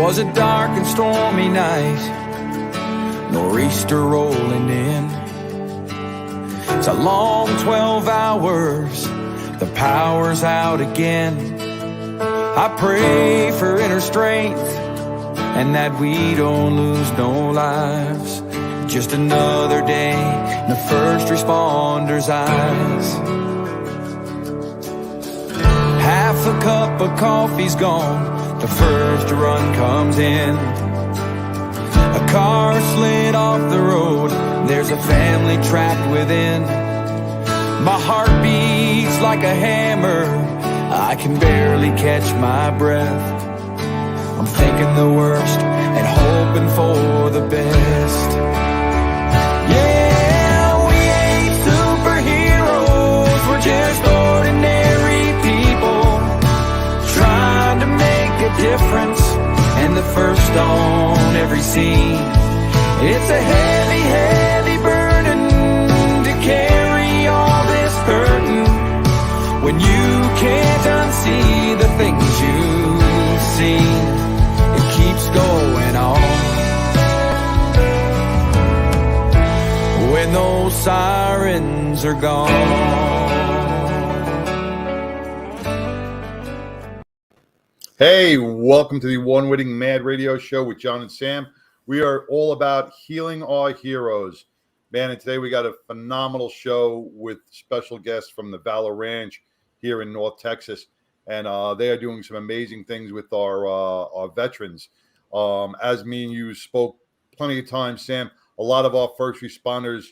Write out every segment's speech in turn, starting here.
was a dark and stormy night, nor'easter rolling in. It's a long 12 hours, the power's out again. I pray for inner strength and that we don't lose no lives. Just another day in the first responders' eyes. Half a cup of coffee's gone, the first run comes in. A car slid off the road, there's a family trapped within. My heart beats like a hammer, I can barely catch my breath. I'm thinking the worst and hoping for the best. Yeah, we ain't superheroes, we're just ordinary people trying to make a difference, and the first on every scene. It's a heavy, heavy burden to carry all this burden when you can't unsee the things you've seen. It keeps going on when those sirens are gone. Hey, welcome to the award-winning Mad Radio Show with John and Sam. We are all about healing our heroes. Man, and today we got a phenomenal show with special guests from the Valor Ranch here in North Texas. And they are doing some amazing things with our veterans. As me and you spoke plenty of times, Sam, a lot of our first responders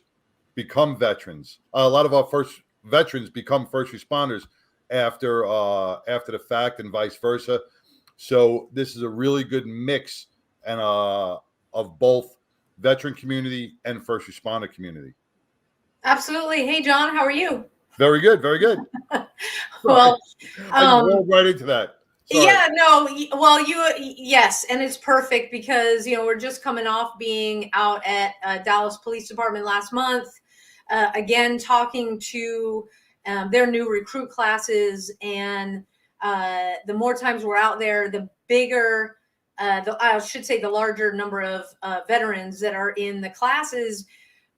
become veterans. A lot of our first veterans become first responders after the fact, and vice versa. So this is a really good mix and of both veteran community and first responder community. Absolutely. Hey, John, how are you? Very good, very good. Well, I rolled right into that. Sorry. Yeah, no, well, yes, and it's perfect because, we're just coming off being out at Dallas Police Department last month, again, talking to their new recruit classes, and the more times we're out there, the bigger, the larger number of veterans that are in the classes,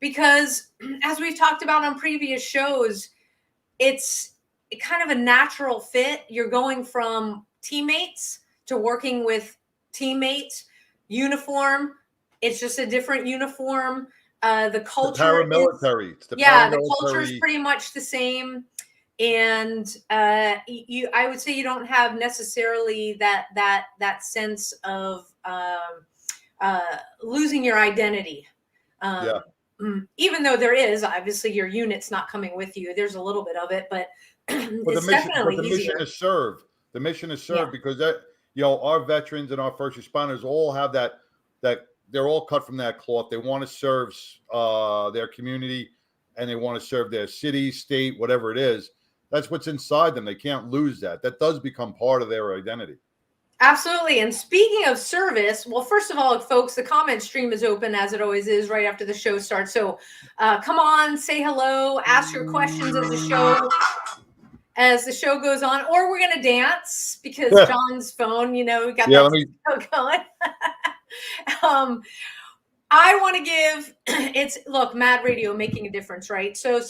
because as we've talked about on previous shows, it's kind of a natural fit. You're going from teammates to working with teammates. Uniform, it's just a different uniform. The culture, paramilitary. The culture is pretty much the same. And I would say you don't have necessarily that sense of losing your identity. Even though there is, obviously your unit's not coming with you. There's a little bit of it, but it's definitely easier. Mission is served. The mission is served because that, our veterans and our first responders all have that they're all cut from that cloth. They want to serve their community, and they want to serve their city, state, whatever it is. That's what's inside them. They can't lose that. That does become part of their identity. Absolutely. And speaking of service, well, first of all, folks, the comment stream is open as it always is right after the show starts. So come on, say hello, ask your questions as the show goes on, or we're going to dance because John's phone, we got that show going. I want to give look, Mad Radio making a difference, right? So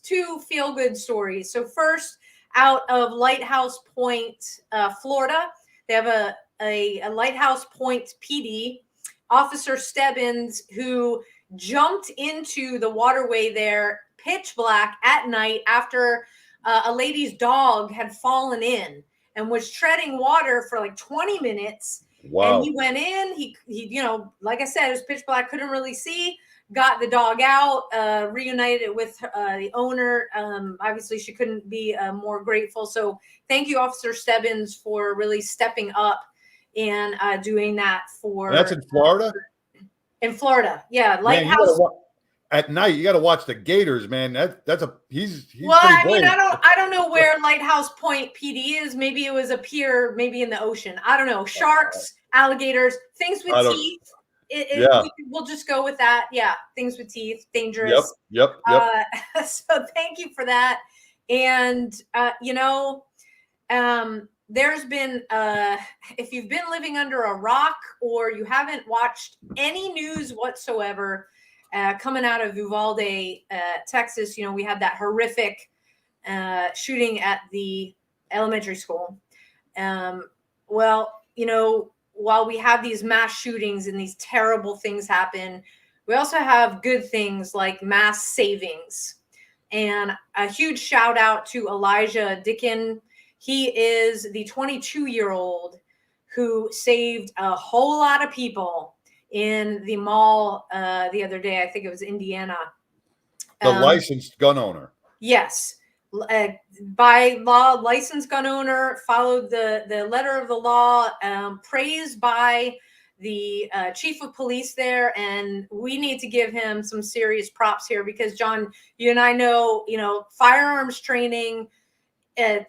two feel good stories. So first, out of Lighthouse Point, Florida, they have a Lighthouse Point PD, Officer Stebbins, who jumped into the waterway there, pitch black at night, after a lady's dog had fallen in and was treading water for like 20 minutes. Wow. And he went in, he like I said, it was pitch black, couldn't really see, got the dog out, reunited it with the owner. Obviously she couldn't be more grateful. So thank you, Officer Stebbins, for really stepping up and doing that for. And that's in Florida? In Florida. Yeah. Lighthouse. Man, at night, you got to watch the Gators, man. He's well, I mean, I don't know where Lighthouse Point PD is. Maybe it was a pier, maybe in the ocean. I don't know. Sharks, alligators, things with teeth. We'll just go with that. Yeah, things with teeth, dangerous. Yep. So thank you for that. And there's been, if you've been living under a rock or you haven't watched any news whatsoever, coming out of Uvalde, Texas, we had that horrific shooting at the elementary school. Well, while we have these mass shootings and these terrible things happen, we also have good things like mass savings. And a huge shout out to Elijah Dickin. He is the 22-year-old who saved a whole lot of people in the mall the other day. I think it was Indiana. The licensed gun owner. Yes. By law, licensed gun owner, followed the letter of the law, praised by the chief of police there. And we need to give him some serious props here because, John, you and I know, firearms training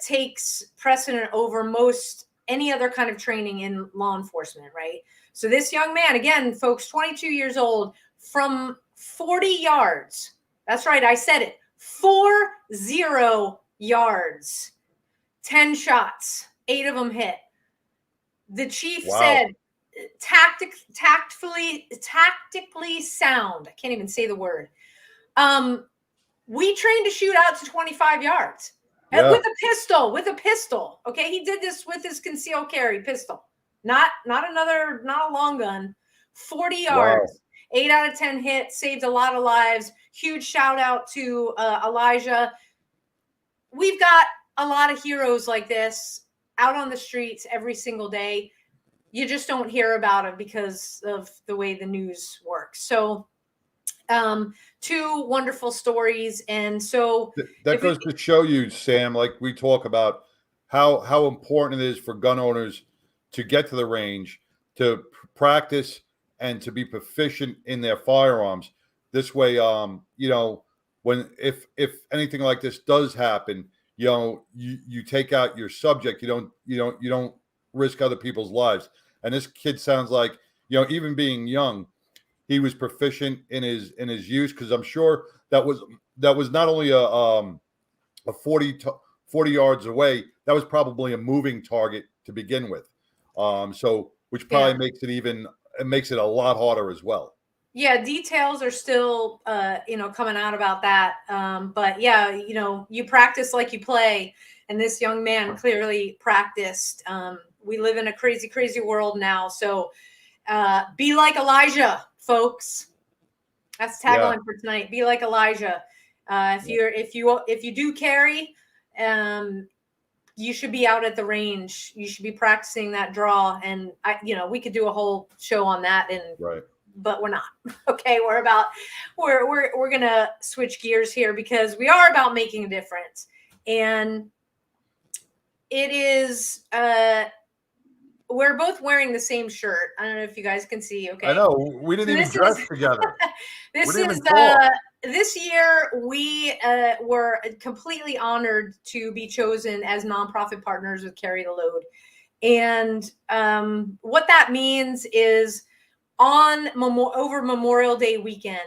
takes precedent over most any other kind of training in law enforcement, right? So this young man, again, folks, 22 years old, from 40 yards. That's right, I said it. 40 yards, 10 shots, 8 of them hit. The chief said, tactically sound. I can't even say the word. We trained to shoot out to 25 yards with a pistol. Okay. He did this with his concealed carry pistol, not a long gun. 40 yards, 8 out of 10 hits, saved a lot of lives. Huge shout out to Elijah. We've got a lot of heroes like this out on the streets every single day. You just don't hear about them because of the way the news works. So 2 wonderful stories. And so that goes to show you, Sam, like we talk about how important it is for gun owners to get to the range, to practice and to be proficient in their firearms. This way, when if anything like this does happen, you take out your subject. You don't risk other people's lives. And this kid sounds like, even being young, he was proficient in his use, because I'm sure that was not only a 40 yards away, that was probably a moving target to begin with. So which probably makes it a lot harder as well. Yeah, details are still, coming out about that. But yeah, you practice like you play. And this young man clearly practiced. We live in a crazy, crazy world now. So be like Elijah, folks. That's the tagline for tonight. Be like Elijah. If you do carry, you should be out at the range. You should be practicing that draw. And we could do a whole show on that. But we're not. Okay, we're gonna switch gears here because we are about making a difference. And it is we're both wearing the same shirt. I don't know if you guys can see. Okay, I know we didn't even dress together. This year we were completely honored to be chosen as nonprofit partners with Carry the Load. And what that means is over Memorial Day weekend,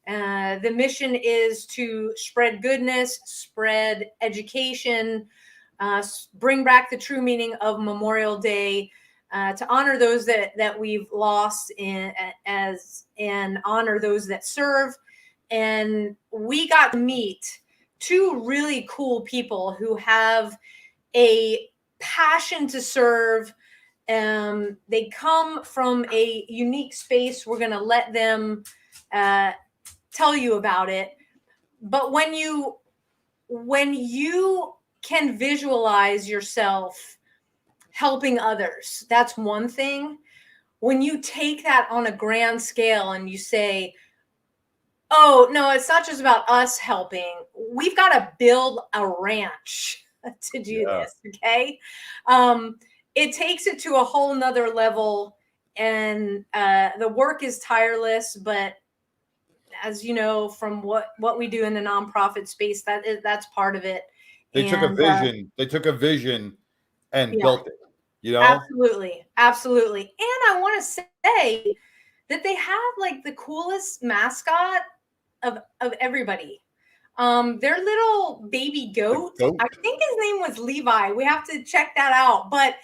the mission is to spread goodness, spread education, bring back the true meaning of Memorial Day, to honor those that we've lost and honor those that serve. And we got to meet 2 really cool people who have a passion to serve. They come from a unique space. We're going to let them tell you about it. But when you can visualize yourself helping others, that's one thing. When you take that on a grand scale and you say, oh, no, it's not just about us helping. We've got to build a ranch to do this, okay? It takes it to a whole nother level, and the work is tireless. But as you know, from what we do in the nonprofit space, that's part of it. They took a vision and built it. Absolutely. And I want to say that they have like the coolest mascot of everybody. Their little baby goat. Goat? I think his name was Levi. We have to check that out. But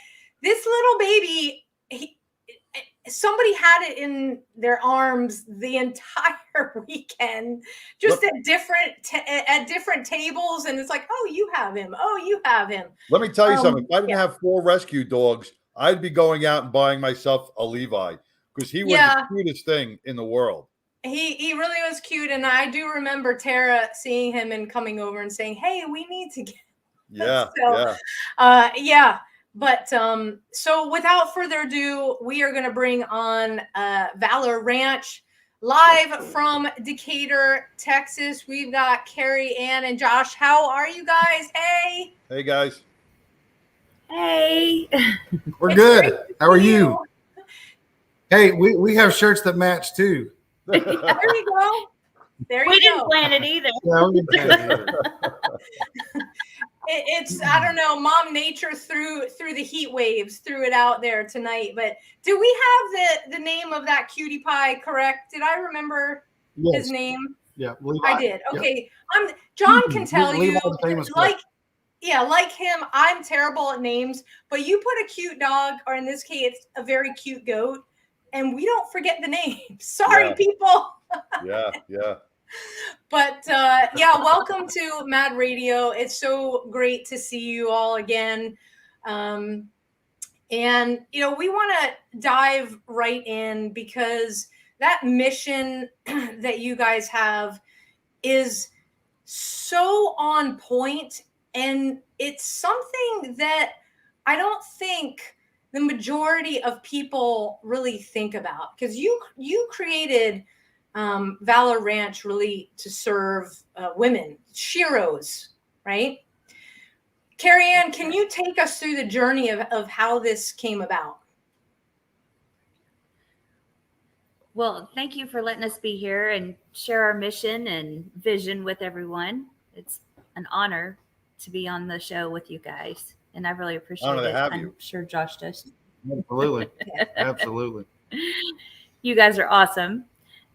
this little baby, somebody had it in their arms the entire weekend, just at different tables, and it's like, oh, you have him. Oh, you have him. Let me tell you something. If I didn't yeah. have 4 rescue dogs, I'd be going out and buying myself a Levi because he was Yeah. the cutest thing in the world. He really was cute, and I do remember Tara seeing him and coming over and saying, "Hey, we need to get." Yeah, So, yeah. yeah. But so without further ado, we are going to bring on Valor Ranch live from Decatur, Texas. We've got Keri, Ann, and Josh. How are you guys? Hey. Hey, guys. Hey. We're It's good. great to How are see you? Hey, we have shirts that match too. There you go. There We you didn't go. plan it either. Yeah, we can match either. It's I don't know, Mom Nature threw the heat waves, threw it out there tonight. But do we have the name of that cutie pie correct? Did I remember Yes. his name? Yeah, Levi. I did. Yep. Okay. John can tell Levi's you, the famous like him, I'm terrible at names, but you put a cute dog, or in this case, a very cute goat, and we don't forget the name. Sorry, Yeah. people. Yeah. But yeah, welcome to Mad Radio. It's so great to see you all again. And, we want to dive right in because that mission that you guys have is so on point, and it's something that I don't think the majority of people really think about, because you created Valor Ranch really to serve women, S.H.E.R.Os, right? Keri Ann, can you take us through the journey of how this came about? Well, thank you for letting us be here and share our mission and vision with everyone. It's an honor to be on the show with you guys, and I really appreciate Honor to it. have I'm you. sure Josh does. Absolutely. Absolutely. You guys are awesome.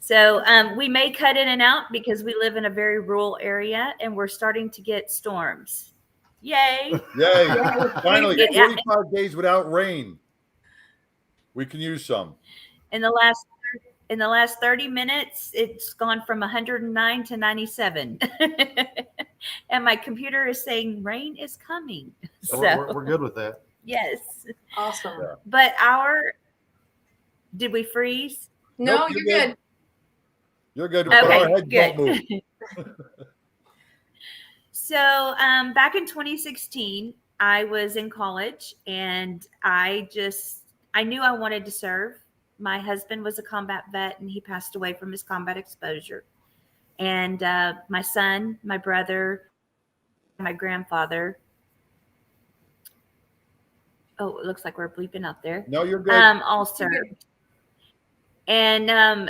So we may cut in and out because we live in a very rural area, and we're starting to get storms. Yay! Yay. Finally, It- 45 days without rain. We can use some. In the last 30 minutes, it's gone from 109 to 97. And my computer is saying rain is coming. So So we're good with that. yes. Awesome. Yeah. But did we freeze? No, Nope, you're good. You're good. But our Okay, heads don't move. good. So back in 2016, I was in college, and I knew I wanted to serve. My husband was a combat vet, and he passed away from his combat exposure. And my son, my brother, my grandfather. Oh, it looks like we're bleeping out there. No, you're good. All served. And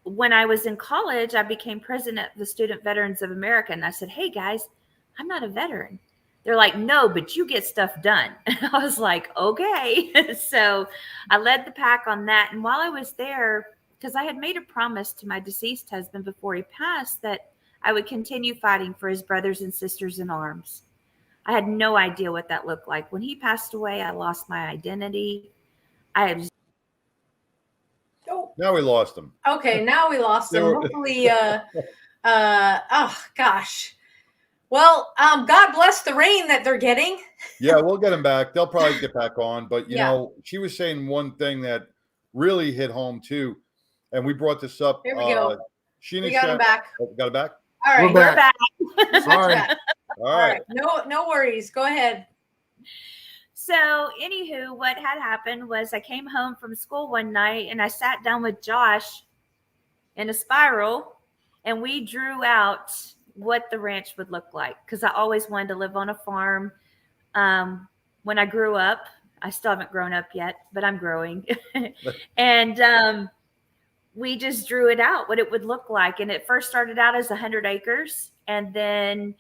when I was in college, I became president of the Student Veterans of America. And I said, hey, guys, I'm not a veteran. They're like, no, but you get stuff done. I was like, okay. So I led the pack on that. And while I was there, because I had made a promise to my deceased husband before he passed that I would continue fighting for his brothers and sisters in arms. I had no idea what that looked like. When he passed away, I lost my identity. Now we lost them. Okay, now we lost them. Hopefully, oh gosh. Well, God bless the rain that they're getting. Yeah, we'll get them back. They'll probably get back on. But, you Yeah. know, she was saying one thing that really hit home, too. And we brought this up. Here we go. Sheena We got them back. Got it back? All right. We're We're back. Sorry. All right. No worries. Go ahead. So, anywho, what had happened was I came home from school one night and I sat down with Josh in a spiral, and we drew out what the ranch would look like, because I always wanted to live on a farm. When I grew up, I still haven't grown up yet, but I'm growing. And we just drew it out, what it would look like. And it first started out as 100 acres. And then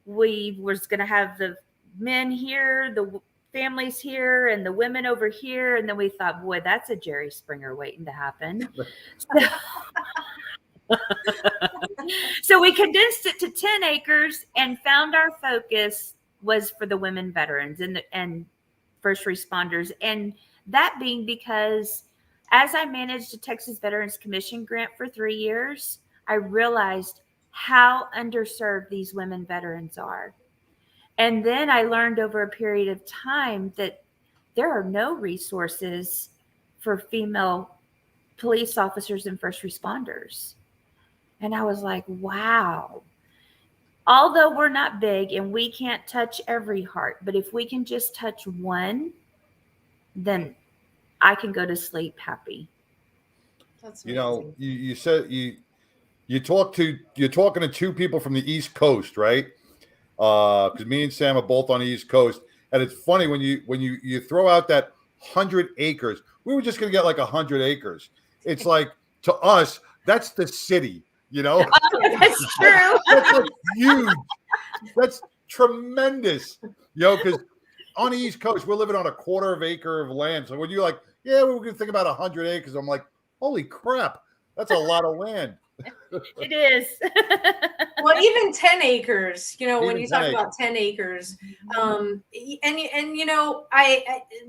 we was going to have the men here, the families here, and the women over here. And then we thought, boy, that's a Jerry Springer waiting to happen. So, So we condensed it to 10 acres and found our focus was for the women veterans and first responders. And that being because as I managed a Texas Veterans Commission grant for 3 years, I realized how underserved these women veterans are. And then I learned over a period of time that there are no resources for female police officers and first responders. And I was like, wow. Although we're not big and we can't touch every heart, but if we can just touch one, then I can go to sleep happy. That's You amazing. know, you said you're talking to two people from the East Coast, right? Because me and Sam are both on the East Coast, and it's funny when you throw out that 100 acres. We were just going to get like 100 acres. It's like to us that's the city, you know. That's true. That's like huge. That's tremendous, you know. Because on the East Coast, we're living on a quarter of acre of land. So when you're like, yeah, we're going to think about 100 acres, I'm like, holy crap, that's a lot of land. It is. Well, even 10 acres, you know, when Even you 10 talk acres. about 10 acres, and you know,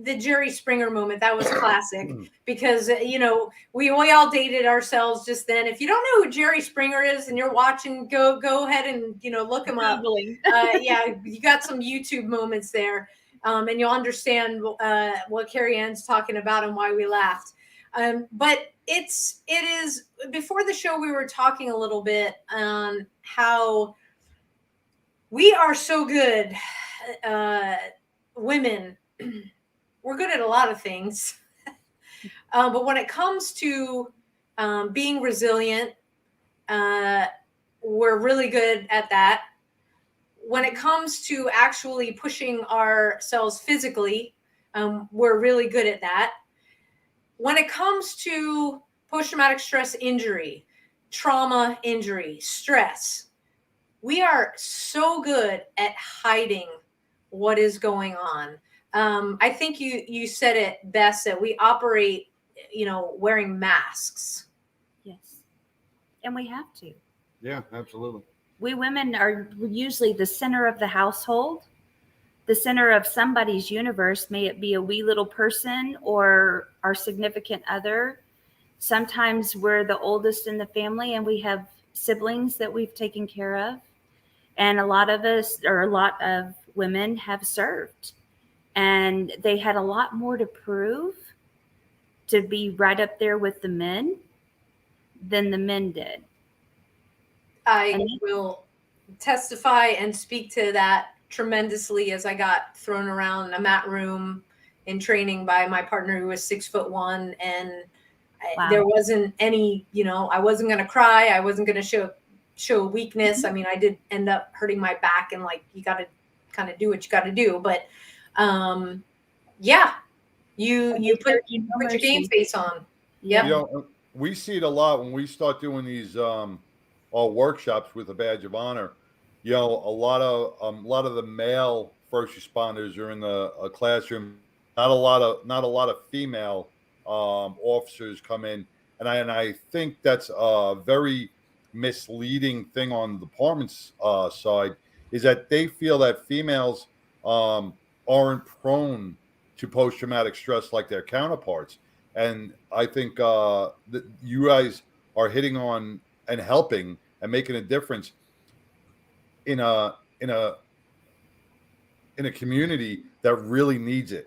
the Jerry Springer moment, that was classic because, you know, we all dated ourselves just then. If you don't know who Jerry Springer is and you're watching, go ahead and, you know, look him up. Yeah, you got some YouTube moments there, and you'll understand what Keri Ann's talking about and why we laughed. But it is before the show we were talking a little bit on how we are so good, women. We're good at a lot of things, but when it comes to being resilient, we're really good at that. When it comes to actually pushing ourselves physically, we're really good at that. When it comes to post-traumatic stress injury, trauma injury, stress, we are so good at hiding what is going on. I think you said it best that we operate, you know, wearing masks. Yes. And we have to. Yeah, absolutely. We women are usually the center of the household, the center of somebody's universe, may it be a wee little person or our significant other. Sometimes we're the oldest in the family and we have siblings that we've taken care of. And a lot of women have served. And they had a lot more to prove to be right up there with the men than the men did. I will testify and speak to that tremendously as I got thrown around a mat room in training by my partner who was 6'1", and Wow. there wasn't any, you know, I wasn't going to cry. I wasn't going to show weakness. Mm-hmm. I mean, I did end up hurting my back and like, you got to kind of do what you got to do. But yeah, you put your game face on. Yep. You know, we see it a lot when we start doing these workshops with a badge of honor. You know, a lot of the male first responders are in the classroom. Not a lot of female officers come in, and I think that's a very misleading thing on the department's side, is that they feel that females aren't prone to post-traumatic stress like their counterparts. And I think that you guys are hitting on and helping and making a difference in a community that really needs it.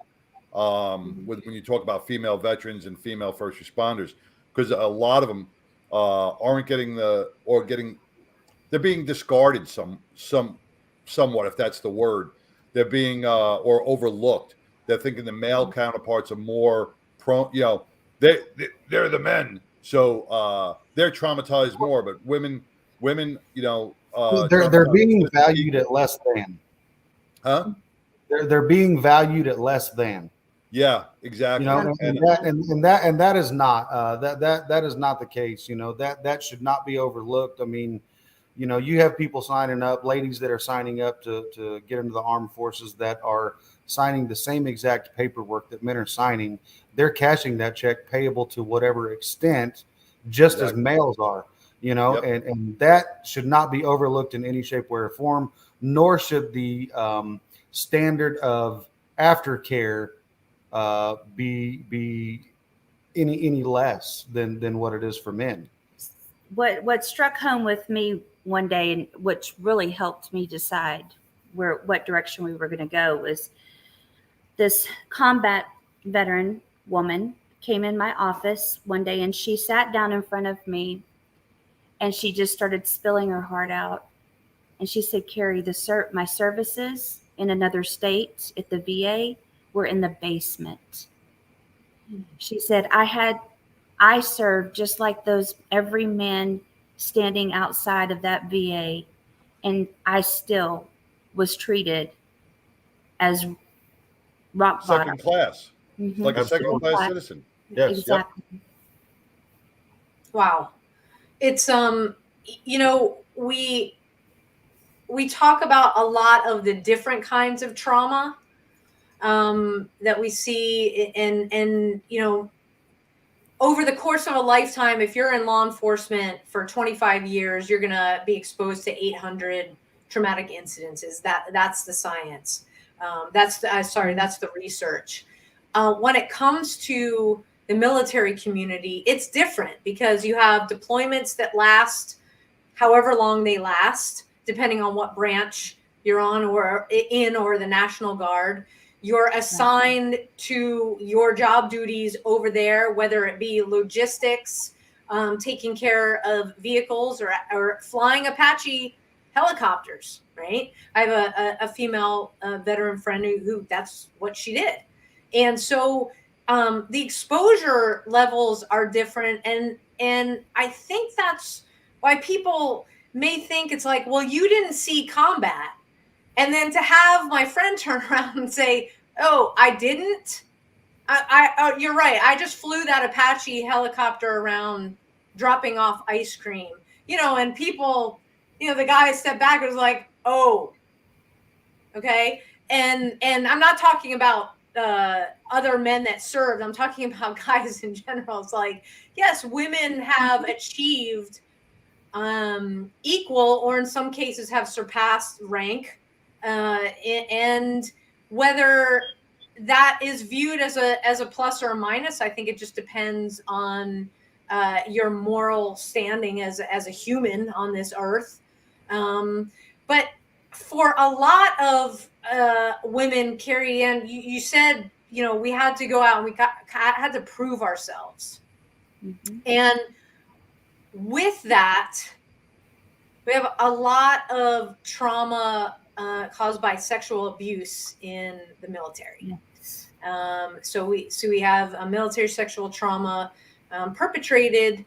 When you talk about female veterans and female first responders, because a lot of them aren't getting they're being discarded somewhat, if that's the word. They're being or overlooked. They're thinking the male counterparts are more prone. You know, they're the men, so they're traumatized more. But women, you know, they're being valued at less than. Huh? They're being valued at less than. Yeah, exactly. You know, and that is not that is not the case. You know, that should not be overlooked. I mean, you know, you have people signing up, ladies that are signing up to get into the armed forces that are signing the same exact paperwork that men are signing. They're cashing that check payable to whatever extent, just as males are. you know, and that should not be overlooked in any shape, way, or form, nor should the standard of aftercare be any less than what it is for men. What struck home with me one day, and which really helped me decide what direction we were going to go, was this combat veteran woman came in my office one day, and she sat down in front of me, and she just started spilling her heart out. And she said, "Keri, my services in another state at the VA were in the basement." She said, I served just like those every man standing outside of that VA, and I still was treated as rock bottom. Second class. Mhm. Like a second class citizen. Yes. Exactly. Wow. It's we talk about a lot of the different kinds of trauma that we see, and over the course of a lifetime, if you're in law enforcement for 25 years, you're going to be exposed to 800 traumatic incidences. That's the science. That's the research. When it comes to the military community, it's different because you have deployments that last however long they last, depending on what branch you're on or the National Guard. You're assigned to your job duties over there, whether it be logistics, taking care of vehicles, or flying Apache helicopters, right? I have a female veteran friend who that's what she did. And so the exposure levels are different. And I think that's why people may think it's like, well, you didn't see combat. And then to have my friend turn around and say, "Oh, I didn't. You're right. I just flew that Apache helicopter around dropping off ice cream." And people, the guy stepped back and was like, "Oh, okay." And I'm not talking about other men that served. I'm talking about guys in general. It's like, yes, women have achieved equal, or in some cases have surpassed rank. And whether that is viewed as a plus or a minus, I think it just depends on your moral standing as a human on this earth. But for a lot of women, Keri, and you said, we had to go out and we had to prove ourselves. Mm-hmm. And with that, we have a lot of trauma caused by sexual abuse in the military. Yes. So we have a military sexual trauma perpetrated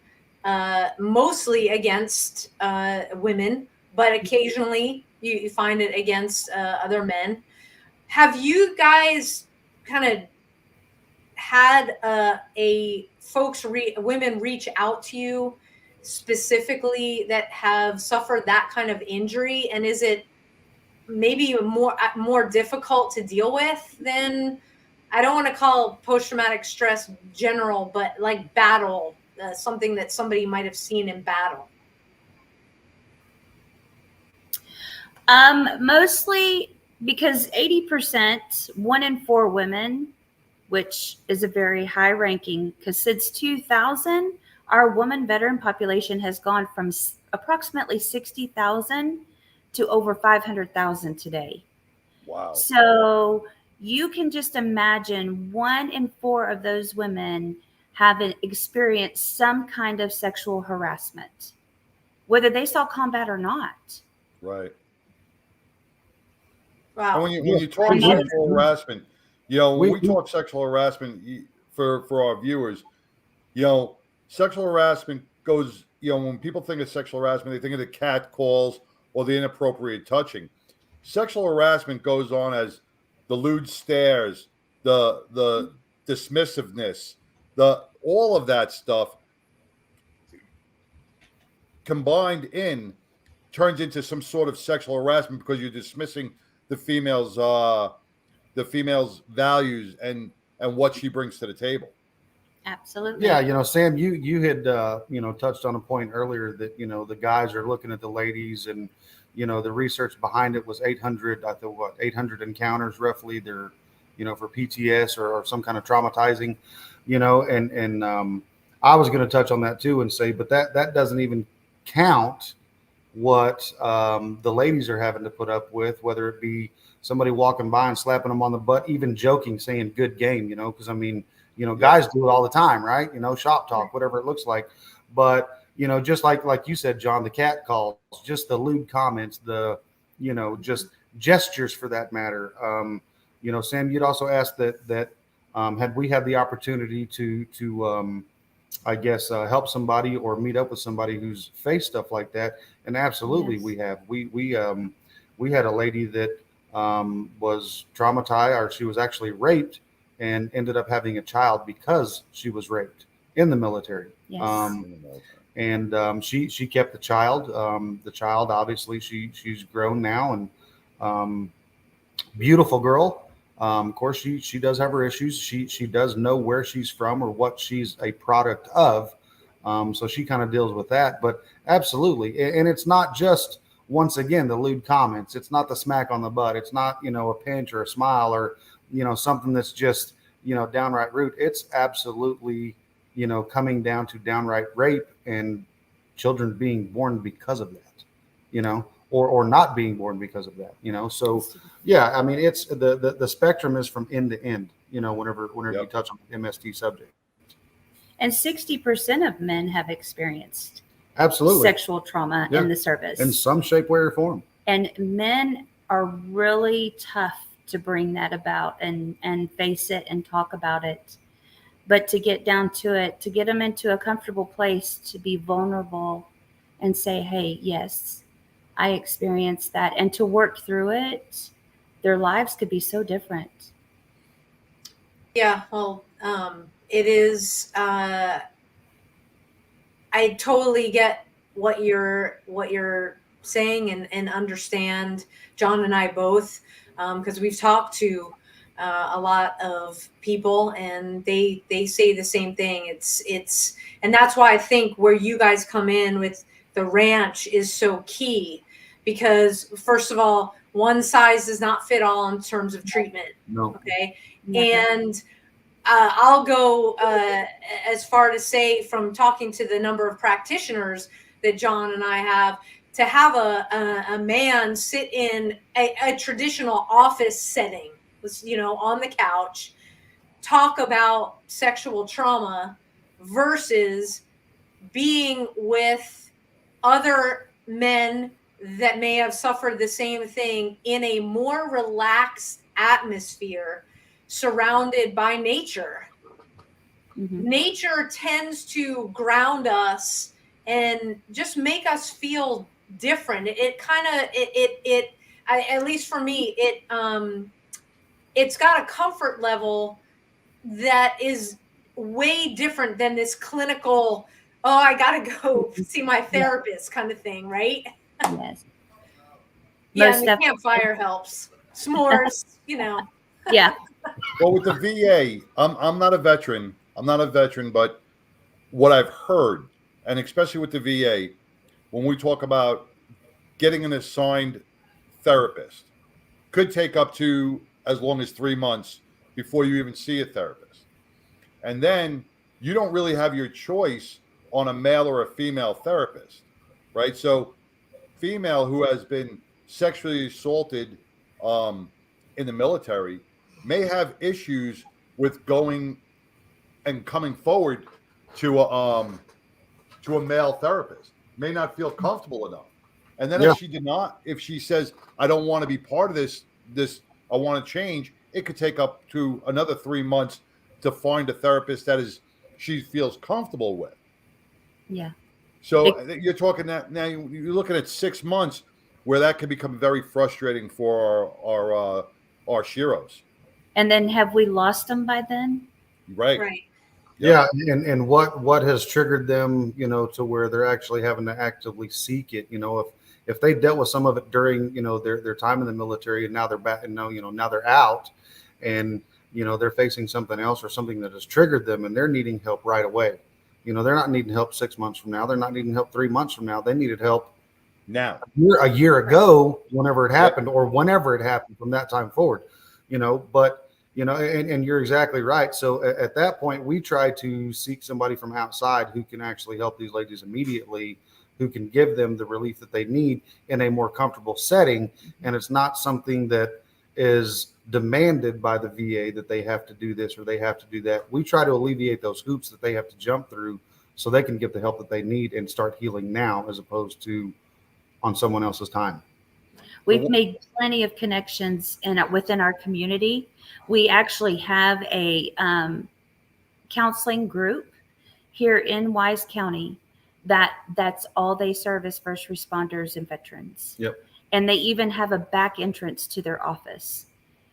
mostly against women, but occasionally you find it against other men. Have you guys kind of had women reach out to you specifically that have suffered that kind of injury? And is it maybe more difficult to deal with than, I don't want to call post-traumatic stress general, but like battle, something that somebody might have seen in battle? Mostly because 80%, 1 in 4 women, which is a very high ranking, because since 2000, our woman veteran population has gone from approximately 60,000 to over 500,000 today. Wow. So you can just imagine 1 in 4 of those women have experienced some kind of sexual harassment, whether they saw combat or not. Right. Wow. And when you talk sexual harassment, when we talk sexual harassment for our viewers, sexual harassment goes, when people think of sexual harassment, they think of the cat calls or the inappropriate touching. Sexual harassment goes on as the lewd stares, the dismissiveness, all of that stuff combined turns into some sort of sexual harassment because you're dismissing the female's values and what she brings to the table. Absolutely. Yeah, Sam, you had touched on a point earlier that the guys are looking at the ladies, and the research behind it was 800. I thought 800 encounters roughly. They're for PTS or some kind of traumatizing, and I was going to touch on that too and say, but that doesn't even count what the ladies are having to put up with, whether it be somebody walking by and slapping them on the butt, even joking, saying good game, because guys do it all the time, right? Shop talk, whatever it looks like. But, just like you said, John, the cat calls, just the lewd comments, the, just gestures for that matter. Sam, you'd also asked that had we had the opportunity to I guess, help somebody or meet up with somebody who's faced stuff like that. And absolutely, Yes. we have. We had a lady that was traumatized, or she was actually raped, and ended up having a child because she was raped in the military. Yes. And she kept the child. The child, obviously, she's grown now, and beautiful girl. Of course, she does have her issues. She does know where she's from or what she's a product of. So she kind of deals with that. But absolutely, and it's not just, once again, the lewd comments. It's not the smack on the butt. It's not a pinch or a smile or something that's just downright rude. It's absolutely coming down to downright rape and children being born because of that. Or not being born because of that. So yeah, I mean, it's the spectrum is from end to end. Whenever you touch on the MST subject. And 60% of men have experienced Absolutely sexual trauma in the service. in some shape, way, or form. And men are really tough to bring that about and face it and talk about it. But to get down to it, to get them into a comfortable place, to be vulnerable and say, hey, yes, I experienced that, and to work through it, their lives could be so different. Yeah, well, it is. I totally get what you're saying and understand. John and I both, because we've talked to a lot of people, and they say the same thing. It's and that's why I think where you guys come in with the ranch is so key, because first of all, one size does not fit all in terms of treatment. No. Okay. Never. And I'll go as far to say, from talking to the number of practitioners that John and I have, to have a man sit in a traditional office setting, on the couch, talk about sexual trauma versus being with other men that may have suffered the same thing in a more relaxed atmosphere, surrounded by nature. Mhm. Nature tends to ground us and just make us feel different. It kind of at least for me, it's got a comfort level that is way different than this clinical, oh, I gotta go see my therapist kind of thing, right? Yes. Yeah, Most and the definitely. campfire helps. S'mores, Yeah. Well, with the VA, I'm not a veteran. I'm not a veteran, but what I've heard, and especially with the VA, when we talk about getting an assigned therapist, could take up to as long as 3 months before you even see a therapist. And then you don't really have your choice on a male or a female therapist, right? So, female who has been sexually assaulted in the military may have issues with going and coming forward to a male therapist. May not feel comfortable enough. And then Yeah. if she says, I don't want to be part of this, I want to change, it could take up to another 3 months to find a therapist that she feels comfortable with. Yeah. So I think you're talking that now you're looking at 6 months where that can become very frustrating for our S.H.E.R.Os. And then have we lost them by then? Right. right. Yeah, and what has triggered them, to where they're actually having to actively seek it. If they dealt with some of it during, their time in the military, and now they're back, and now they're out, and they're facing something else or something that has triggered them, and they're needing help right away. They're not needing help 6 months from now. They're not needing help 3 months from now. They needed help Now, a year ago, whenever it happened, or whenever it happened from that time forward. But and you're exactly right. So at that point, we try to seek somebody from outside who can actually help these ladies immediately, who can give them the relief that they need in a more comfortable setting. And it's not something that is demanded by the VA that they have to do this or they have to do that. We try to alleviate those hoops that they have to jump through so they can get the help that they need and start healing now, as opposed to on someone else's time. We've made plenty of connections within our community. We actually have a counseling group here in Wise County that's all they serve as first responders and veterans. Yep. And they even have a back entrance to their office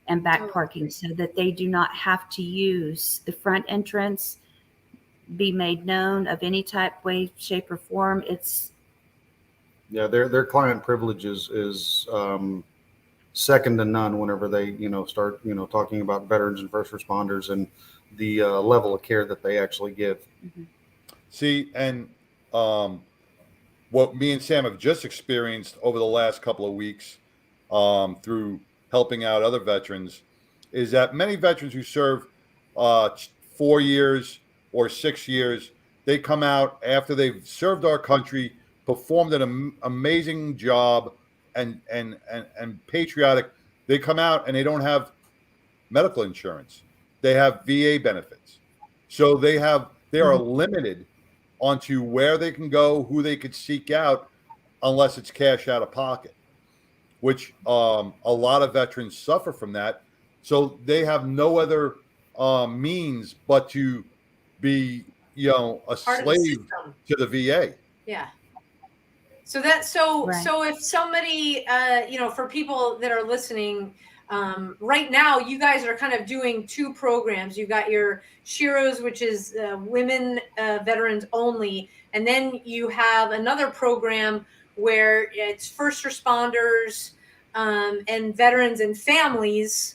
and back parking so that they do not have to use the front entrance, be made known of any type, way, shape, or form. Their client privilege is second to none whenever they start talking about veterans and first responders and the level of care that they actually give. Mm-hmm. See, and what me and Sam have just experienced over the last couple of weeks through helping out other veterans is that many veterans who serve 4 years or 6 years, they come out after they've served our country, performed an amazing job and patriotic. They come out and they don't have medical insurance. They have VA benefits. So they are limited onto where they can go, who they could seek out, unless it's cash out of pocket, which a lot of veterans suffer from that. So they have no other means but to be, a slave to the VA. Yeah. So so Right. if somebody, for people that are listening, right now, you guys are kind of doing two programs. You got your S.H.E.R.Os, which is women veterans only. And then you have another program where it's first responders and veterans and families.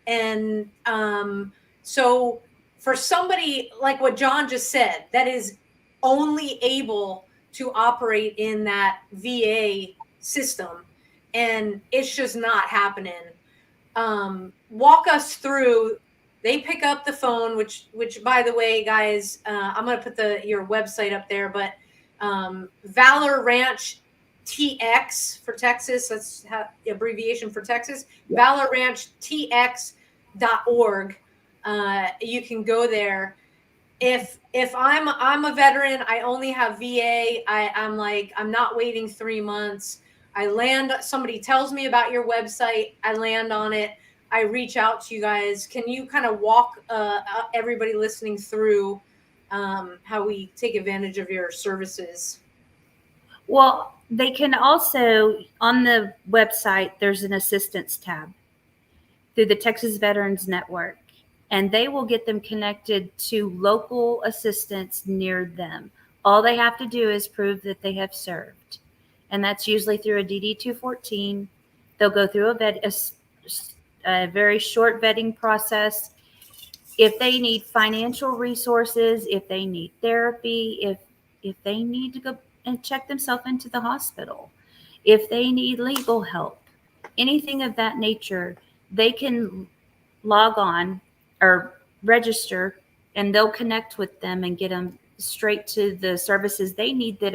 And so for somebody like what John just said, that is only able to operate in that VA system, and it's just not happening. Walk us through. They pick up the phone, which by the way, guys, I'm going to put your website up there, but Valor Ranch TX for Texas. That's the abbreviation for Texas. Yep. Valor Ranch TX.org. You can go there. If I'm a veteran, I only have VA. I'm not waiting 3 months. Somebody tells me about your website. I land on it. I reach out to you guys. Can you kind of walk everybody listening through how we take advantage of your services? Well, they can also, on the website, there's an assistance tab through the Texas Veterans Network, and they will get them connected to local assistance near them. All they have to do is prove that they have served. And that's usually through a DD-214. They'll go through a very short vetting process. If they need financial resources, if they need therapy, if they need to go and check themselves into the hospital, if they need legal help, anything of that nature, they can log on or register, and they'll connect with them and get them straight to the services they need that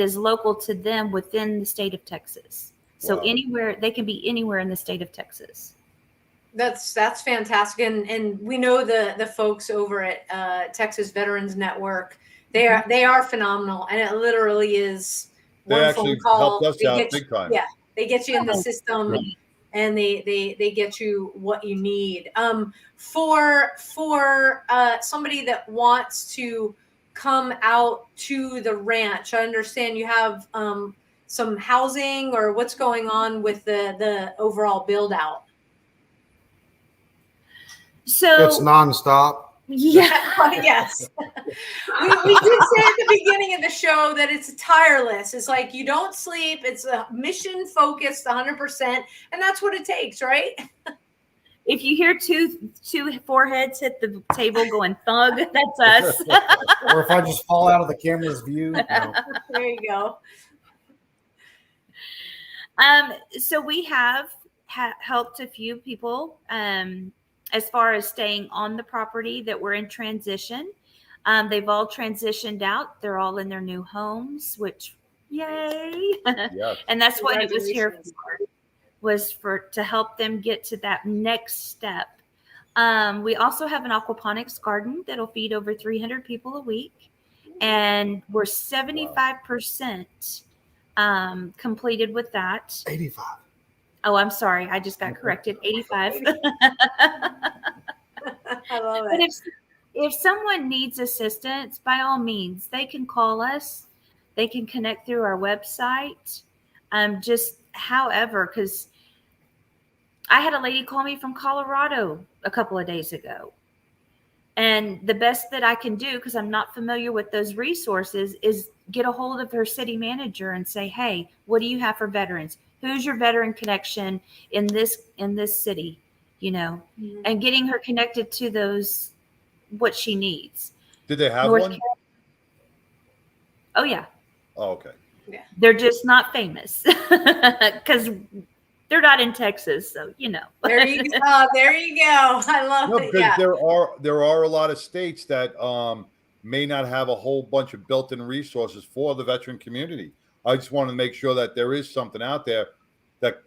is local to them within the state of Texas. So anywhere, they can be anywhere in the state of Texas. That's fantastic. And we know the folks over at Texas Veterans Network. They are phenomenal, and it literally is they actually helped us out big time. Yeah, they get you in the system, and they get you what you need. For somebody that wants to come out to the ranch, I understand you have some housing, or what's going on with the overall build out. So it's nonstop. Yeah, yes. we did say at the beginning of the show that it's tireless. It's like you don't sleep. It's a mission focused 100%, and that's what it takes, right? If you hear two foreheads hit the table going thug, that's us. Or if I just fall out of the camera's view. No. There you go. So we have helped a few people as far as staying on the property that were in transition. They've all transitioned out. They're all in their new homes, which yay. Yes. And that's what it was here Congratulations. for, was to help them get to that next step. We also have an aquaponics garden that'll feed over 300 people a week. And we're 75% completed with that. 85. Oh, I'm sorry. I just got corrected. 85. I love But it. if someone needs assistance, by all means, they can call us. They can connect through our website. Just however, because I had a lady call me from Colorado a couple of days ago. And the best that I can do, because I'm not familiar with those resources, is get a hold of her city manager and say, hey, what do you have for veterans? Who's your veteran connection in this city? You know, and getting her connected to those, what she needs. Did they have North one? Carolina. Oh, yeah. Oh, okay. They're just not famous because they're not in Texas. So, you know. There you go. There you go. I love No, it. because Yeah. there are a lot of states that may not have a whole bunch of built-in resources for the veteran community. I just want to make sure that there is something out there that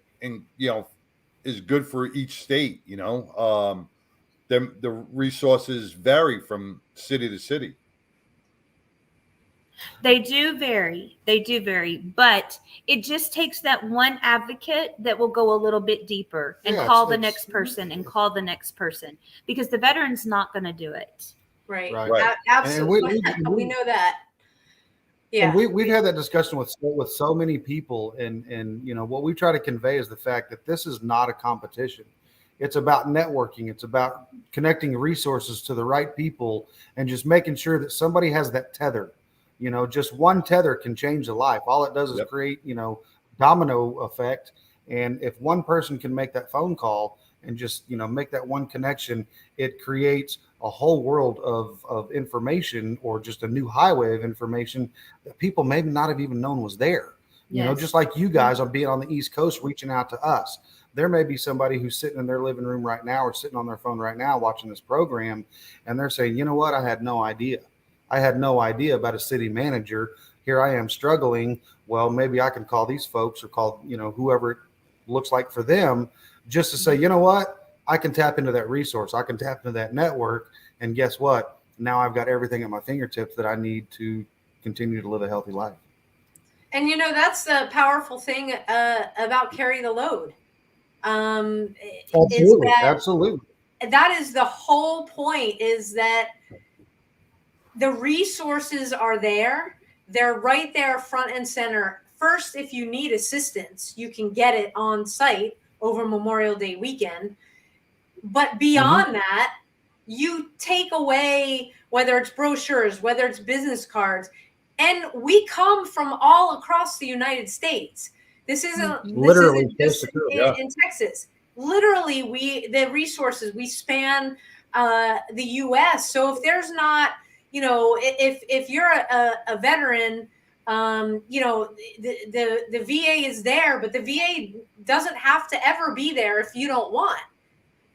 is good for each state. The resources vary from city to city. They do vary. But it just takes that one advocate that will go a little bit deeper and call the next person and call the next person, because the veteran's not going to do it. Right. Right. Absolutely. We know that. Yeah. And we've had that discussion with so many people, and what we try to convey is the fact that this is not a competition. It's about networking. It's about connecting resources to the right people and just making sure that somebody has that tether. Just one tether can change a life. All it does is create, domino effect. And if one person can make that phone call and just, make that one connection, it creates a whole world of information, or just a new highway of information that people maybe not have even known was there. Just like you guys on being on the East Coast, reaching out to us. There may be somebody who's sitting in their living room right now or sitting on their phone right now watching this program, and they're saying, you know what? I had no idea. I had no idea about a city manager. Here I am struggling. Well, maybe I can call these folks, or call, whoever it looks like for them, just to say, you know what? I can tap into that resource. I can tap into that network. And guess what? Now I've got everything at my fingertips that I need to continue to live a healthy life. And that's the powerful thing about Carry the Load. Absolutely. That is the whole point, is that the resources are there. They're right there front and center. First, if you need assistance, you can get it on site over Memorial Day weekend. But beyond that, you take away, whether it's brochures, whether it's business cards, and we come from all across the United States. This isn't just in Texas. Literally, the resources, we span the U.S. So if there's not, if you're a veteran, the VA is there, but the VA doesn't have to ever be there if you don't want.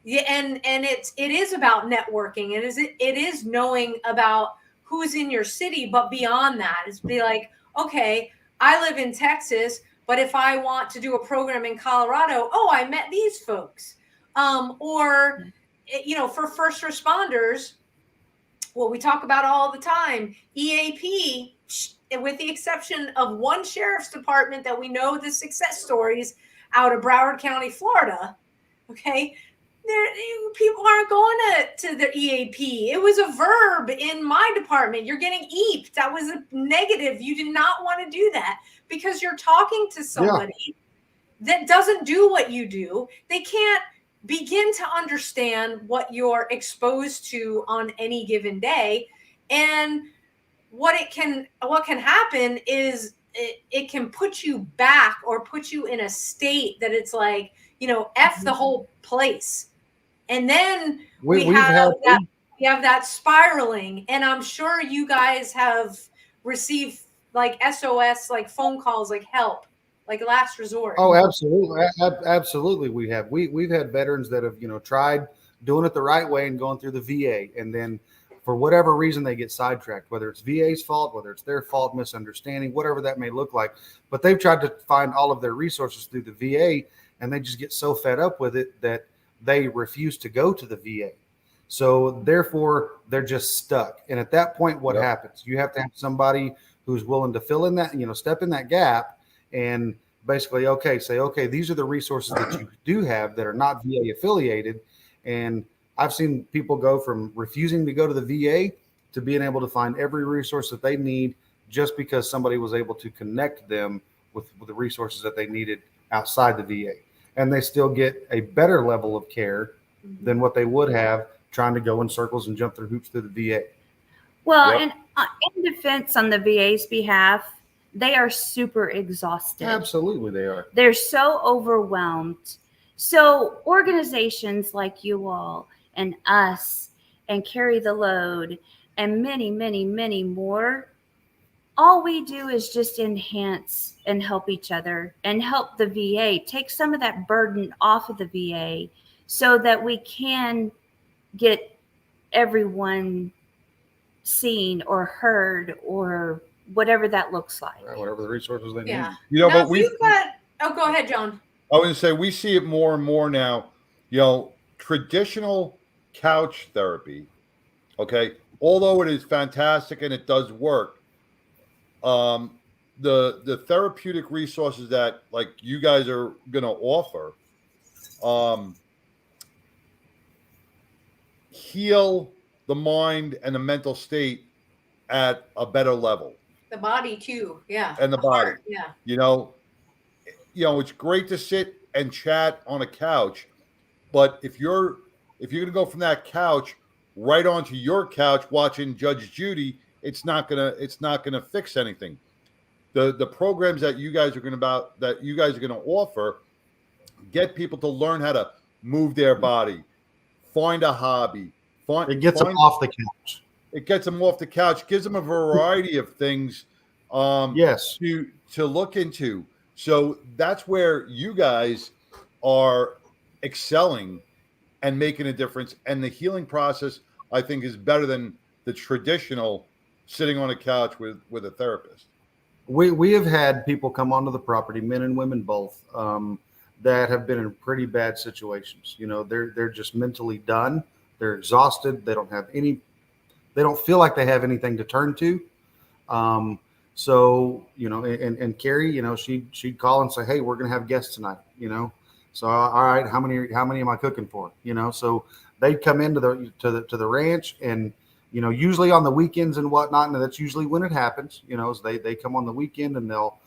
Yeah, and it is about networking. It is knowing about who's in your city, but beyond that, is be like, okay, I live in Texas, but if I want to do a program in Colorado, I met these folks. For first responders, what we talk about all the time, EAP, with the exception of one sheriff's department that we know the success stories out of Broward County, Florida. Okay. People aren't going to the EAP. It was a verb in my department. You're getting EAP. That was a negative. You did not want to do that, because you're talking to somebody that doesn't do what you do. They can't begin to understand what you're exposed to on any given day. And what can happen is it can put you back, or put you in a state that it's like, F the whole place. And then we've have had that we have that spiraling. And I'm sure you guys have received like SOS, like phone calls, like help, like last resort. Oh, absolutely, absolutely. We've had veterans that have tried doing it the right way and going through the VA, and then for whatever reason they get sidetracked, whether it's VA's fault, whether it's their fault, misunderstanding, whatever that may look like. But they've tried to find all of their resources through the VA, and they just get so fed up with it that they refuse to go to the VA. So therefore, they're just stuck. And at that point, what happens? You have to have somebody who's willing to fill in that, step in that gap and basically, okay, these are the resources that you do have that are not VA affiliated. And I've seen people go from refusing to go to the VA to being able to find every resource that they need just because somebody was able to connect them with the resources that they needed outside the VA. And they still get a better level of care than what they would have trying to go in circles and jump through hoops through the VA. Well, and in defense on the VA's behalf, they are super exhausted. Absolutely, they are. They're so overwhelmed. So organizations like you all and us and Carry the Load and many, many, many more, all we do is just enhance and help each other and help the VA take some of that burden off of the VA so that we can get everyone seen or heard or whatever that looks like. Right, whatever the resources they need. Now, but we. Go ahead, John. I was going to say we see it more and more now. Traditional couch therapy. Okay, although it is fantastic and it does work, the therapeutic resources that like you guys are going to offer, heal the mind and the mental state at a better level. The body too, yeah. And the body, heart, yeah. It's great to sit and chat on a couch, but if you're going to go from that couch right onto your couch watching Judge Judy, it's not gonna fix anything. The programs that you guys are going to offer get people to learn how to move their body, find a hobby. It gets them off the couch. It gets them off the couch, gives them a variety of things to look into. So that's where you guys are excelling and making a difference. And the healing process, I think, is better than the traditional sitting on a couch with a therapist. We have had people come onto the property, men and women both, that have been in pretty bad situations. They're just mentally done. They're exhausted. They don't feel like they have anything to turn to. So, and Keri, she'd call and say, hey, we're going to have guests tonight, So, all right, how many am I cooking for? So they'd come into the ranch and, usually on the weekends and whatnot. And that's usually when it happens, is they come on the weekend and they'll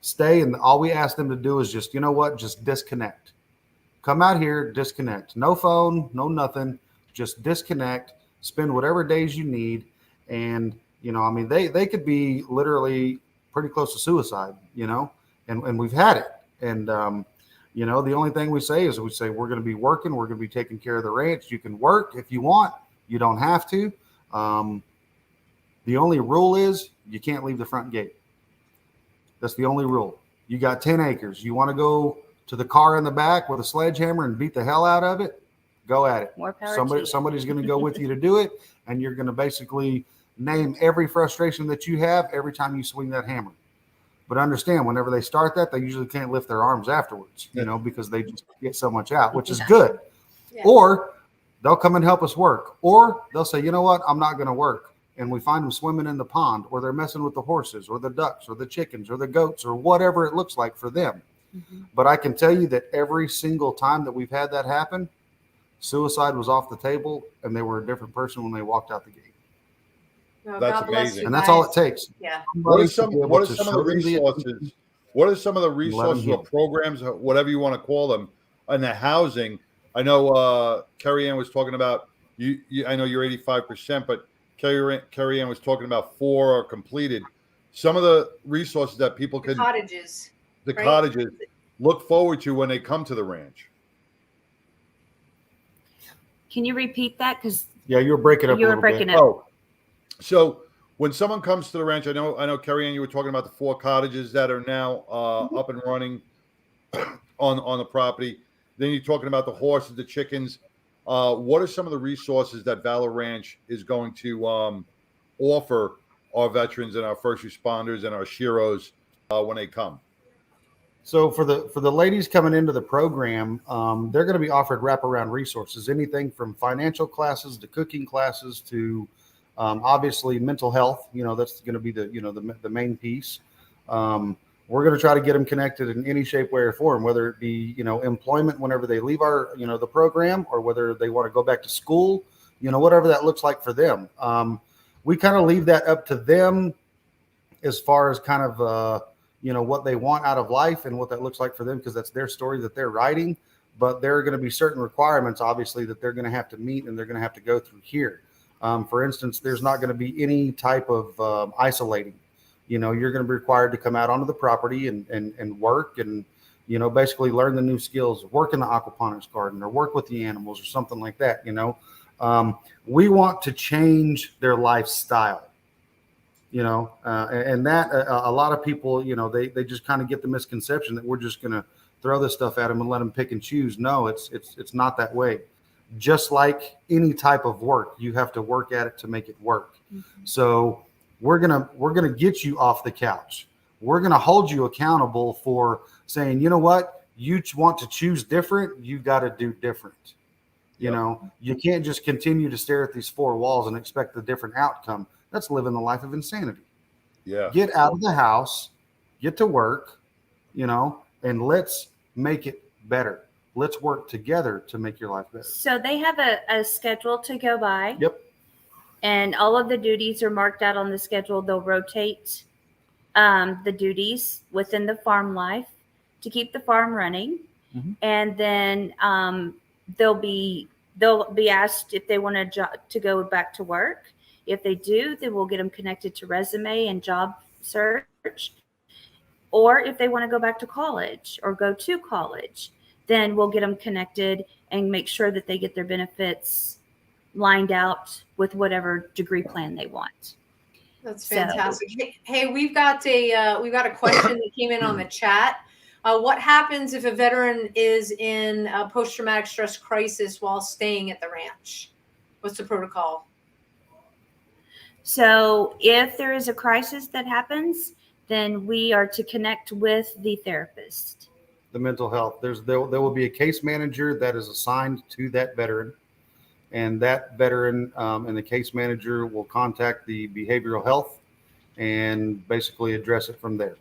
stay. And all we ask them to do is just, just disconnect. Come out here, disconnect. No phone, no nothing. Just disconnect, spend whatever days you need. And, they could be literally pretty close to suicide, and we've had it. And, the only thing we say is we're going to be working. We're going to be taking care of the ranch. You can work if you want. You don't have to. The only rule is you can't leave the front gate. That's the only rule. You got 10 acres. You want to go to the car in the back with a sledgehammer and beat the hell out of it? Go at it. More power. Somebody's going to go with you to do it, and you're going to basically name every frustration that you have every time you swing that hammer. But understand, whenever they start that, they usually can't lift their arms afterwards, because they just get so much out, which is good. Yeah. Or they'll come and help us work, or they'll say, you know what, I'm not going to work. And we find them swimming in the pond, or they're messing with the horses or the ducks or the chickens or the goats or whatever it looks like for them. Mm-hmm. But I can tell you that every single time that we've had that happen, suicide was off the table and they were a different person when they walked out the gate. No, that's amazing. And that's all it takes. Yeah. What are some of the resources? What are some of the resources or programs, whatever you want to call them, in the housing? I know Keri Ann was talking about you. I know you're 85%, but Keri Ann was talking about 4 are completed. Some of the resources that people can cottages look forward to when they come to the ranch. Can you repeat that? Because Yeah, you were breaking up you a were little breaking bit. up. Oh, so when someone comes to the ranch, I know, Keri Ann, you were talking about the 4 cottages that are now up and running on the property. Then you're talking about the horses, the chickens. What are some of the resources that Valor Ranch is going to offer our veterans and our first responders and our S.H.E.R.Os when they come? So for the ladies coming into the program, they're going to be offered wraparound resources, anything from financial classes to cooking classes to obviously mental health. That's going to be the main piece. We're going to try to get them connected in any shape, way, or form, whether it be employment whenever they leave our the program, or whether they want to go back to school, whatever that looks like for them. We kind of leave that up to them as far as kind of what they want out of life and what that looks like for them, because that's their story that they're writing. But there are going to be certain requirements, obviously, that they're going to have to meet and they're going to have to go through here. For instance, there's not going to be any type of isolating. You're going to be required to come out onto the property and work and, basically learn the new skills, work in the aquaponics garden or work with the animals or something like that. We want to change their lifestyle. And that a lot of people, they just kind of get the misconception that we're just going to throw this stuff at them and let them pick and choose. No, it's not that way. Just like any type of work, you have to work at it to make it work. Mm-hmm. So we're gonna get you off the couch. We're gonna hold you accountable for saying, you know what, you want to choose different. You got to do different. You can't just continue to stare at these 4 walls and expect a different outcome. That's living the life of insanity. Yeah. Get out of the house, get to work, and let's make it better. Let's work together to make your life better. So they have a schedule to go by. Yep. And all of the duties are marked out on the schedule. They'll rotate the duties within the farm life to keep the farm running. Mm-hmm. And then they'll be asked if they want to go back to work. If they do, then we'll get them connected to resume and job search. Or if they want to go back to college or go to college, then we'll get them connected and make sure that they get their benefits lined out with whatever degree plan they want. That's fantastic. So, hey, we've got a question that came in on the chat. What happens if a veteran is in a post-traumatic stress crisis while staying at the ranch? What's the protocol? So if there is a crisis that happens, then we are to connect with the therapist. The mental health. There will be a case manager that is assigned to that veteran, and that veteran and the case manager will contact the behavioral health and basically address it from there.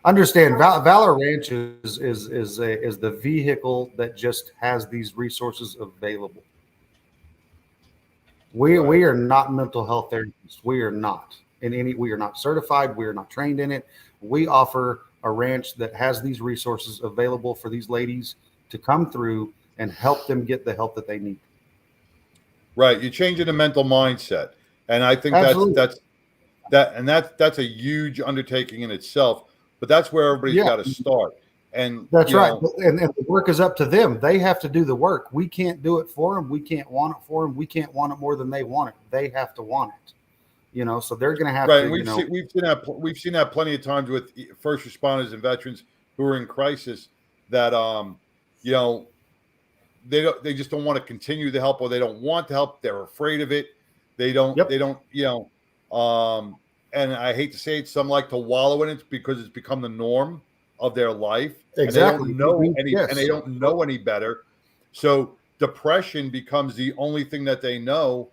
Understand, Valor Ranch is the vehicle that just has these resources available. We are not mental health therapists. We are not we are not certified. We are not trained in it. We offer a ranch that has these resources available for these ladies to come through and help them get the help that they need. Right. You're changing the mental mindset. And I think that's a huge undertaking in itself, but that's where everybody's got to start. And that's right. And the work is up to them. They have to do the work. We can't do it for them. We can't want it for them. We can't want it more than they want it. They have to want it. So they're going to have to. We've seen that plenty of times with first responders and veterans who are in crisis that they just don't want to continue the help, or they don't want to help. They're afraid of it. They don't. And I hate to say it, some like to wallow in it because it's become the norm of their life. Exactly. And they don't know any better. So depression becomes the only thing that they know.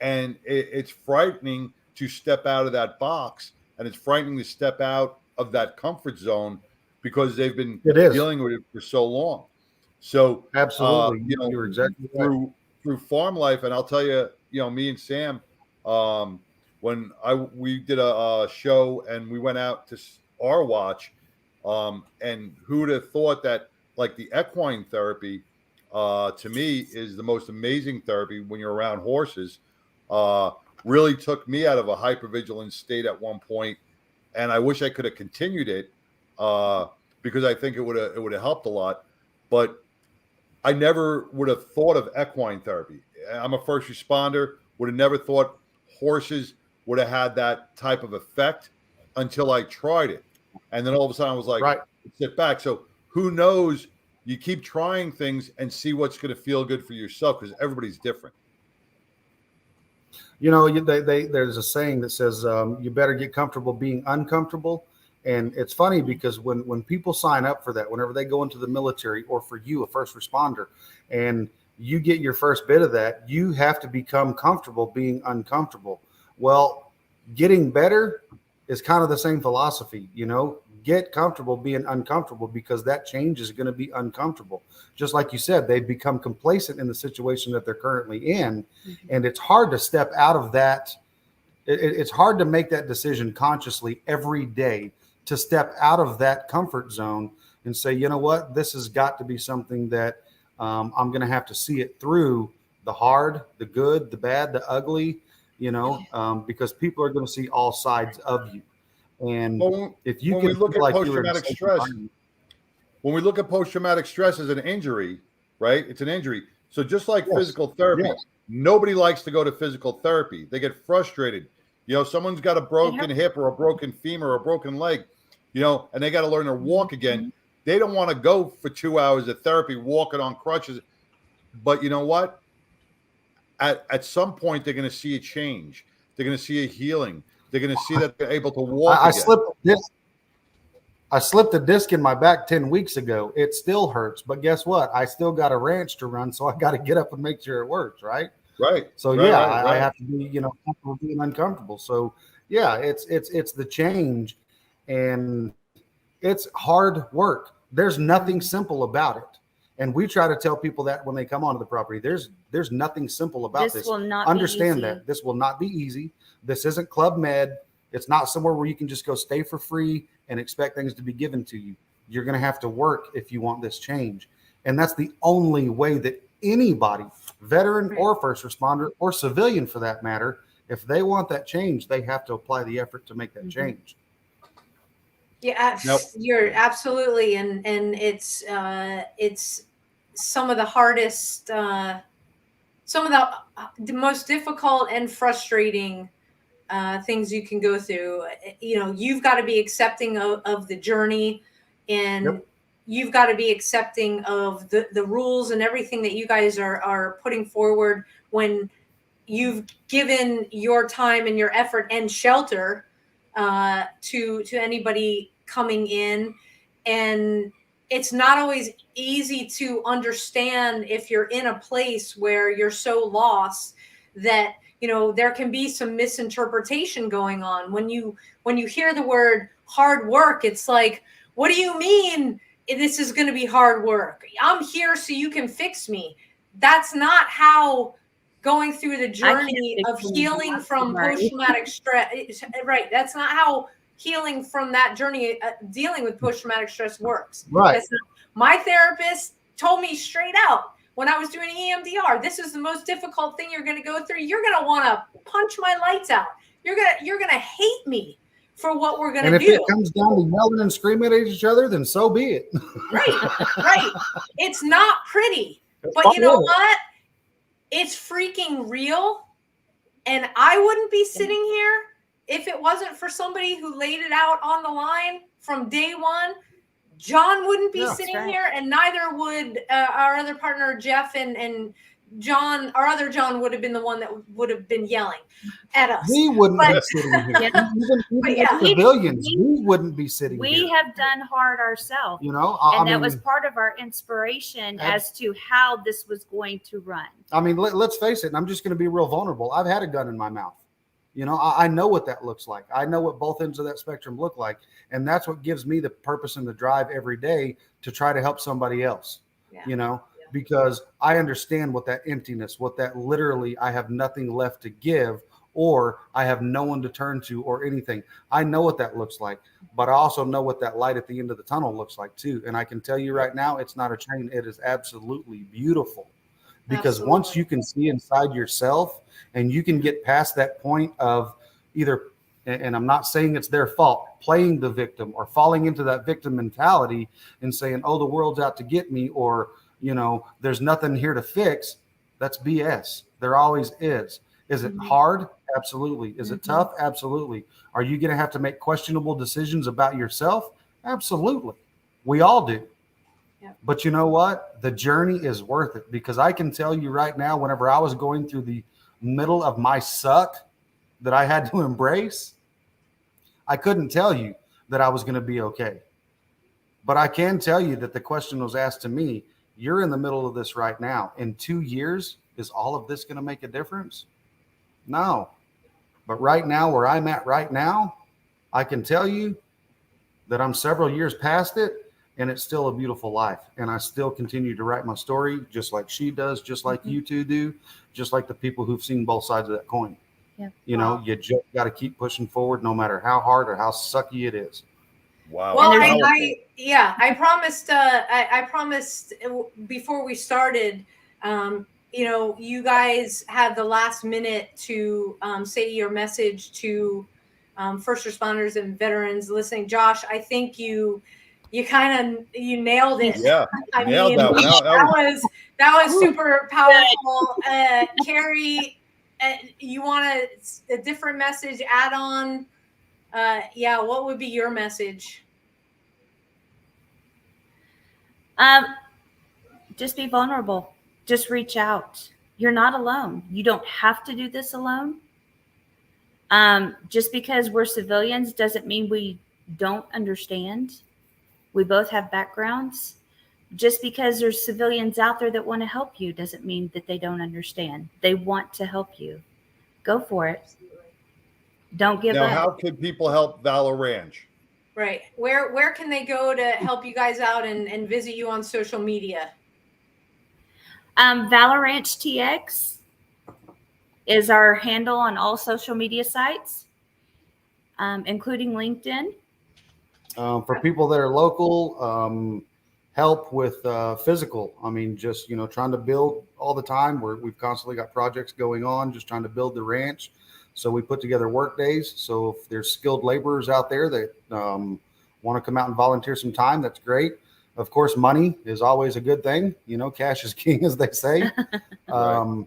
And it's frightening to step out of that box, and it's frightening to step out of that comfort zone because they've been dealing with it for so long. So absolutely, you're exactly right. Through farm life, and I'll tell you, me and Sam, when we did a show and we went out to our watch, and who would have thought that like the equine therapy, to me, is the most amazing therapy when you're around horses. Really took me out of a hypervigilant state at one point, and I wish I could have continued it because I think it would have helped a lot. But I never would have thought of equine therapy. I'm a first responder, would have never thought horses would have had that type of effect until I tried it. And then all of a sudden I was like, Right. sit back. So who knows? You keep trying things and see what's going to feel good for yourself, because everybody's different. You know, there's a saying that says you better get comfortable being uncomfortable. And it's funny because when people sign up for that, whenever they go into the military, or for you, a first responder, and you get your first bit of that, you have to become comfortable being uncomfortable. Well, getting better is kind of the same philosophy, you know. Get comfortable being uncomfortable, because that change is going to be uncomfortable. Just like you said, they've become complacent in the situation that they're currently in. And it's hard to step out of that. It's hard to make that decision consciously every day, to step out of that comfort zone and say, you know what, this has got to be something that I'm going to have to see it through, the hard, the good, the bad, the ugly, you know, because people are going to see all sides of you. And if you can look feel at like you're in a post-traumatic safe stress, environment. when we look at post-traumatic stress as an injury, right? It's an injury. So just like Yes. physical therapy, Yes. nobody likes to go to physical therapy. They get frustrated. You know, someone's got a broken hip or a broken femur or a broken leg, you know, and they got to learn to walk again. They don't want to go for 2 hours of therapy walking on crutches. But you know what? At some point, they're going to see a change. They're going to see a healing. They're going to see that they're able to walk I again. slipped a disc in my back 10 weeks ago. It still hurts, but guess what? I still got a ranch to run, so I got to get up and make sure it works, right? Right. So right, yeah, right, I have to be, you know, comfortable being uncomfortable. So yeah, it's the change, and it's hard work. There's nothing simple about it. And we try to tell people that when they come onto the property, there's nothing simple about this. Will not Understand be easy. that this will not be easy. This isn't Club Med. It's not somewhere where you can just go stay for free and expect things to be given to you. You're going to have to work if you want this change. And that's the only way that anybody, veteran or first responder or civilian for that matter, if they want that change, they have to apply the effort to make that change. Yeah, Nope. you're absolutely, and it's some of the hardest, some of the most difficult and frustrating things you can go through. You know, you've got to be accepting of the journey, and you've got to be accepting of the rules and everything that you guys are putting forward when you've given your time and your effort and shelter to anybody coming in. And it's not always easy to understand if you're in a place where you're so lost that, you know, there can be some misinterpretation going on. When you hear the word hard work, it's like, what do you mean this is going to be hard work? I'm here so you can fix me. That's not how going through the journey of healing from post-traumatic stress, right? That's not how healing from that journey, dealing with post-traumatic stress works. Right. My therapist told me straight out when I was doing EMDR, this is the most difficult thing you're going to go through. You're going to want to punch my lights out. You're going to hate me for what we're going to do. And if it comes down to yelling and screaming at each other, then so be it. Right. It's not pretty, but you know what? It's freaking real. And I wouldn't be sitting here if it wasn't for somebody who laid it out on the line from day one. John wouldn't be sitting here, and neither would our other partner, Jeff, and John, our other John, would have been the one that would have been yelling at us. We wouldn't be sitting here. Even civilians, we wouldn't be sitting here. We have done hard ourselves. You know, and that was part of our inspiration as to how this was going to run. I mean, let's face it, and I'm just going to be real vulnerable. I've had a gun in my mouth. You know, I know what that looks like. I know what both ends of that spectrum look like. And that's what gives me the purpose and the drive every day to try to help somebody else, you know, because I understand what that emptiness, what that literally I have nothing left to give, or I have no one to turn to or anything. I know what that looks like, but I also know what that light at the end of the tunnel looks like too. And I can tell you right now, it's not a train. It is absolutely beautiful. Because once you can see inside yourself and you can get past that point of either, and I'm not saying it's their fault, playing the victim or falling into that victim mentality and saying, oh, the world's out to get me, or there's nothing here to fix, that's BS. There always is. Is it hard? Absolutely. Is it tough? Absolutely. Are you going to have to make questionable decisions about yourself? Absolutely. We all do. Yep. But you know what? The journey is worth it, because I can tell you right now, whenever I was going through the middle of my suck that I had to embrace, I couldn't tell you that I was going to be okay. But I can tell you that the question was asked to me, you're in the middle of this right now. In 2 years, is all of this going to make a difference? No. But right now, where I'm at right now, I can tell you that I'm several years past it, and it's still a beautiful life. And I still continue to write my story, just like she does, just like you two do, just like the people who've seen both sides of that coin. Yeah. You just got to keep pushing forward, no matter how hard or how sucky it is. Wow. Well, And I promised. I promised before we started. You guys had the last minute to say your message to first responders and veterans listening. Josh, I think you kind of nailed it. Yeah, I nailed mean, that one. that was super powerful. Keri, you want a different message add on? What would be your message? Just be vulnerable. Just reach out. You're not alone. You don't have to do this alone. Just because we're civilians doesn't mean we don't understand. We both have backgrounds. Just because there's civilians out there that want to help you doesn't mean that they don't understand. They want to help you. Go for it. Don't give Now, up. how could people help Valor Ranch? Right. Where can they go to help you guys out and visit you on social media? Valor Ranch TX is our handle on all social media sites, including LinkedIn. For people that are local, help with physical. I mean, just, trying to build all the time. We've constantly got projects going on, just trying to build the ranch. So we put together work days. So if there's skilled laborers out there that want to come out and volunteer some time, that's great. Of course, money is always a good thing. Cash is king, as they say. Right.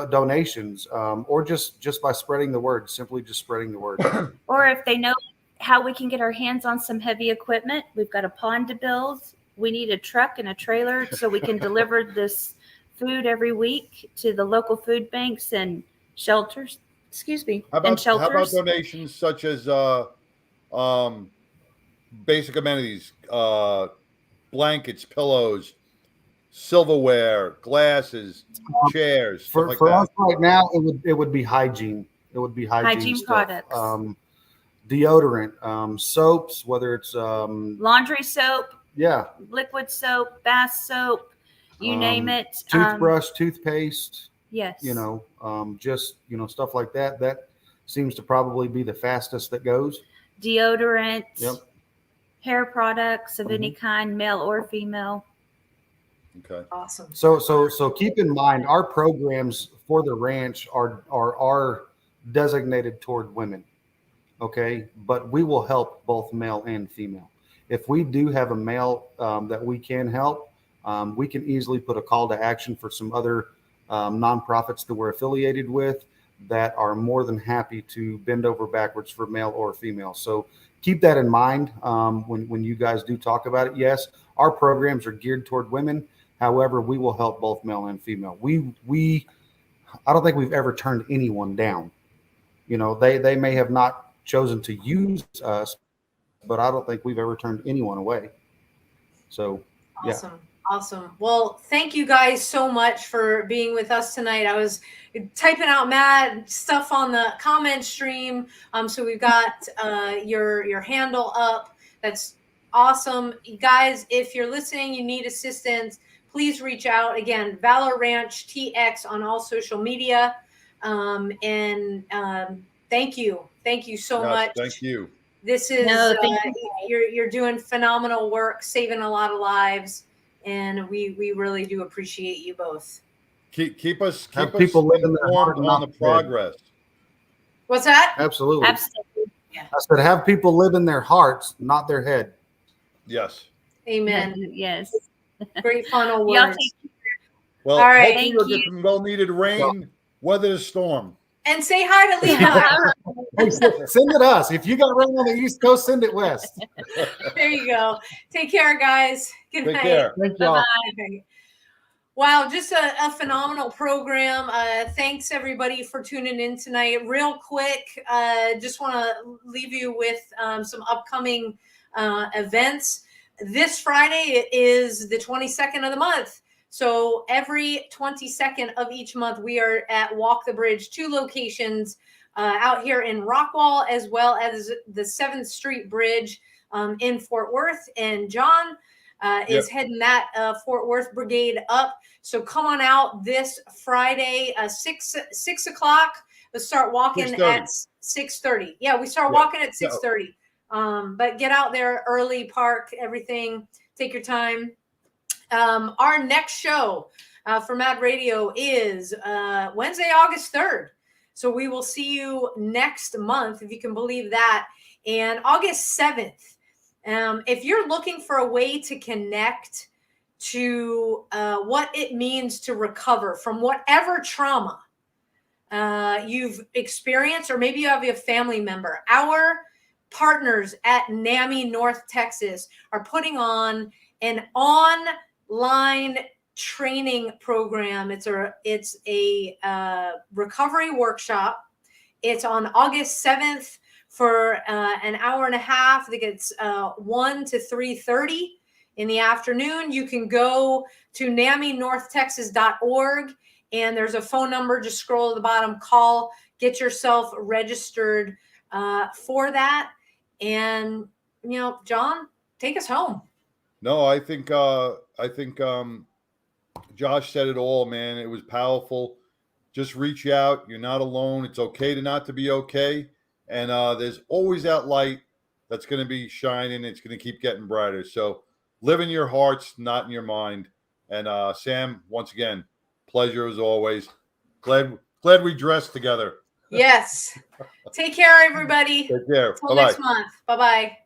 Donations, or just by spreading the word, simply just spreading the word. Or if they know how we can get our hands on some heavy equipment, we've got a pond to build. We need a truck and a trailer so we can deliver this food every week to the local food banks and shelters. How and shelters. about donations such as basic amenities, blankets, pillows, silverware, glasses, chairs, stuff For like us that? right now, it would be hygiene. It would be hygiene stuff. Products. Deodorant, soaps, whether it's laundry soap, liquid soap, bath soap, you name it. Toothbrush, toothpaste. Yes. Stuff like that. That seems to probably be the fastest that goes. Deodorant. Yep. Hair products of any kind, male or female. Okay. Awesome. So keep in mind, our programs for the ranch are designated toward women. Okay, but we will help both male and female. If we do have a male that we can help, we can easily put a call to action for some other nonprofits that we're affiliated with that are more than happy to bend over backwards for male or female. So keep that in mind when you guys do talk about it. Yes, our programs are geared toward women. However, we will help both male and female. I don't think we've ever turned anyone down. They may have not chosen to use us, but I don't think we've ever turned anyone away. So, awesome. Yeah. Awesome. Well, thank you guys so much for being with us tonight. I was typing out mad stuff on the comment stream. So we've got your handle up. That's awesome. You guys, if you're listening, you need assistance, please reach out. Again, Valor Ranch TX on all social media. Thank you. Thank you so much. Thank you. This is you're doing phenomenal work, saving a lot of lives, and we really do appreciate you both. Keep us people informed on the progress. What's that? Absolutely. Yeah. I said, have people live in their hearts, not their head. Yes. Amen. Yes. Great final Y'all words. take Well, All right. hopefully you'll get some well-needed rain, weather the storm. And say hi to Levi. Hey, send it us. If you got rain on the East Coast, send it west. There you go. Take care, guys. Good Take night. care. Thank y'all. Okay. Wow, just a phenomenal program. Thanks everybody for tuning in tonight. Real quick, just want to leave you with some upcoming events. This Friday is the 22nd of the month. So every 22nd of each month, we are at Walk the Bridge, 2 locations out here in Rockwall, as well as the 7th Street Bridge in Fort Worth. And John is heading that Fort Worth Brigade up. So come on out this Friday, 6 o'clock. Let's start walking 6:30. at 6:30. Yeah, we start walking at 6:30. But get out there early, park, everything. Take your time. Our next show for Mad Radio is Wednesday, August 3rd. So we will see you next month, if you can believe that. And August 7th. If you're looking for a way to connect to what it means to recover from whatever trauma you've experienced, or maybe you have a family member, our partners at NAMI North Texas are putting on an online training program. It's a recovery workshop. It's on August 7th for an hour and a half. I think it's 1 to 3:30 in the afternoon. You can go to NAMINorthTexas.org, and there's a phone number. Just scroll at the bottom, call, get yourself registered for that. And, John, take us home. No, I think Josh said it all, man. It was powerful. Just reach out. You're not alone. It's okay to not to be okay. And there's always that light that's going to be shining. It's going to keep getting brighter. So live in your hearts, not in your mind. And Sam, once again, pleasure as always. Glad we dressed together. Yes. Take care, everybody. Take care. Till Bye-bye. next month. Bye-bye.